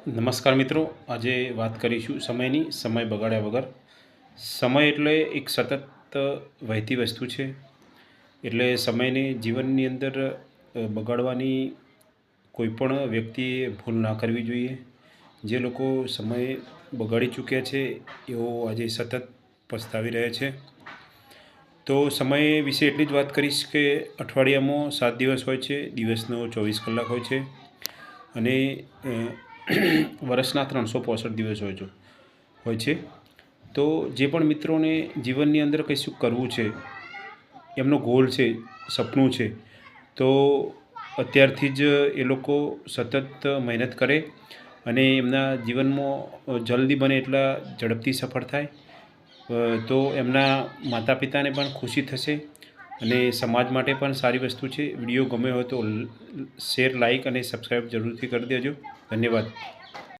નમસ્કાર મિત્રો, આજે વાત કરીશું સમયની. સમય બગાડ્યા વગર. સમય એટલે એક સતત વહેતી વસ્તુ છે. એટલે સમયને જીવનની અંદર બગાડવાની કોઈપણ વ્યક્તિએ ભૂલ ના કરવી જોઈએ. જે લોકો સમય બગાડી ચૂક્યા છે એઓ આજે સતત પસ્તાવી રહ્યા છે. તો સમય વિશે એટલી જ વાત કરીશ કે અઠવાડિયામાં 7 દિવસ હોય છે, દિવસનો 24 કલાક હોય છે અને વર્ષના 365 દિવસ હોય છે. તો જે પણ મિત્રોને જીવનની અંદર કશું કરવું છે, એમનો ગોલ છે, સપનું છે, તો અત્યારથી જ એ લોકો સતત મહેનત કરે અને એમના જીવનમાં જલ્દી બને એટલા ઝડપથી સફળ થાય, તો એમના માતા પિતાને પણ ખુશી થશે અને સમાજ માટે પણ સારી વસ્તુ છે. વિડીયો ગમ્યો હોય તો શેર, લાઈક અને સબસ્ક્રાઈબ જરૂરથી કરી દેજો. ધન્યવાદ.